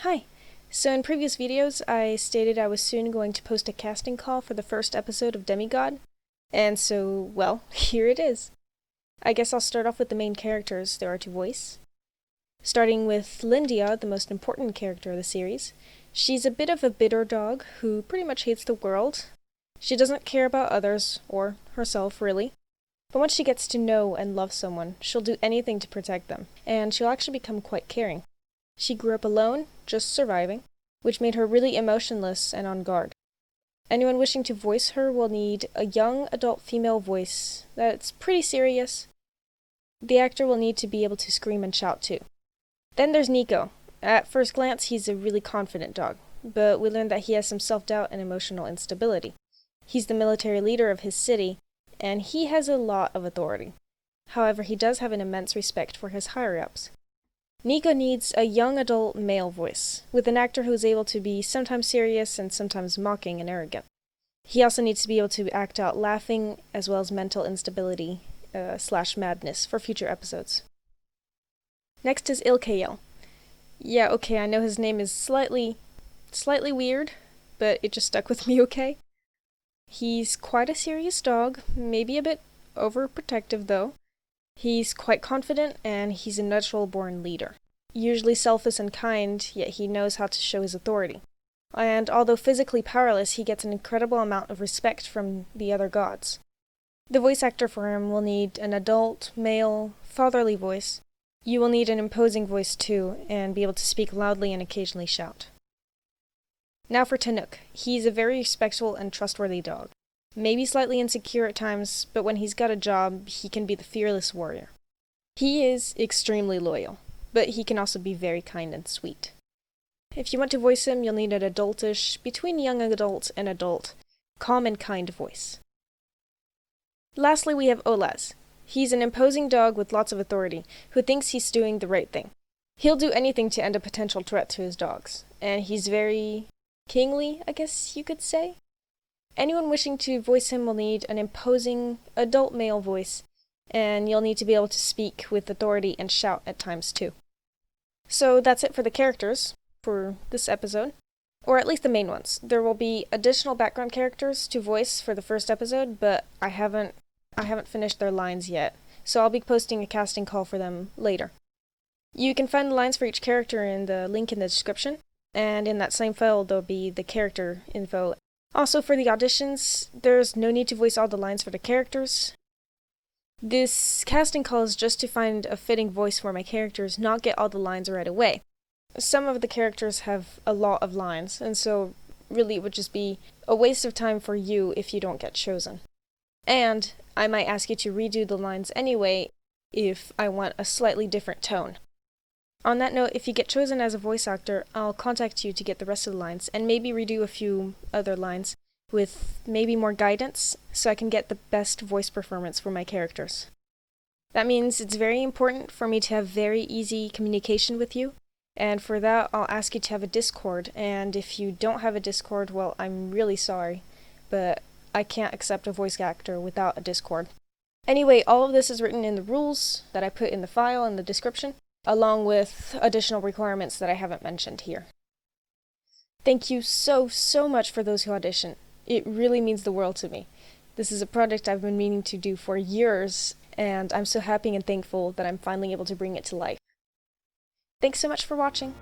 Hi. So in previous videos, I stated I was soon going to post a casting call for the first episode of Demi-God, and so, well, here it is. I guess I'll start off with the main characters there are to voice. Starting with Lindia, the most important character of the series. She's a bit of a bitter dog who pretty much hates the world. She doesn't care about others, or herself really. But once she gets to know and love someone, she'll do anything to protect them, and she'll actually become quite caring. She grew up alone, just surviving, which made her really emotionless and on guard. Anyone wishing to voice her will need a young adult female voice that's pretty serious. The actor will need to be able to scream and shout too. Then there's Nikko. At first glance, he's a really confident dog, but we learn that he has some self-doubt and emotional instability. He's the military leader of his city, and he has a lot of authority. However, he does have an immense respect for his higher-ups. Nikko needs a young adult male voice, with an actor who is able to be sometimes serious and sometimes mocking and arrogant. He also needs to be able to act out laughing, as well as mental instability / madness for future episodes. Next is Ilcayel. Yeah, okay, I know his name is slightly weird, but it just stuck with me okay. He's quite a serious dog, maybe a bit overprotective though. He's quite confident, and he's a natural-born leader. Usually selfless and kind, yet he knows how to show his authority. And although physically powerless, he gets an incredible amount of respect from the other gods. The voice actor for him will need an adult, male, fatherly voice. You will need an imposing voice too, and be able to speak loudly and occasionally shout. Now for Tanuk. He's a very respectful and trustworthy dog. Maybe slightly insecure at times, but when he's got a job, he can be the fearless warrior. He is extremely loyal, but he can also be very kind and sweet. If you want to voice him, you'll need an adultish, between young adult and adult, calm and kind voice. Lastly, we have Olas. He's an imposing dog with lots of authority, who thinks he's doing the right thing. He'll do anything to end a potential threat to his dogs, and he's very kingly, I guess you could say. Anyone wishing to voice him will need an imposing, adult male voice, and you'll need to be able to speak with authority and shout at times too. So that's it for the characters for this episode, or at least the main ones. There will be additional background characters to voice for the first episode, but I haven't finished their lines yet, so I'll be posting a casting call for them later. You can find the lines for each character in the link in the description, and in that same file there'll be the character info. Also, for the auditions, there's no need to voice all the lines for the characters. This casting call is just to find a fitting voice for my characters, not get all the lines right away. Some of the characters have a lot of lines, and so really it would just be a waste of time for you if you don't get chosen. And I might ask you to redo the lines anyway if I want a slightly different tone. On that note, if you get chosen as a voice actor, I'll contact you to get the rest of the lines, and maybe redo a few other lines with maybe more guidance, so I can get the best voice performance for my characters. That means it's very important for me to have very easy communication with you, and for that I'll ask you to have a Discord, and if you don't have a Discord, well, I'm really sorry, but I can't accept a voice actor without a Discord. Anyway, all of this is written in the rules that I put in the file in the description, along with additional requirements that I haven't mentioned here. Thank you so much for those who audition. It really means the world to me. This is a project I've been meaning to do for years, and I'm so happy and thankful that I'm finally able to bring it to life. Thanks so much for watching.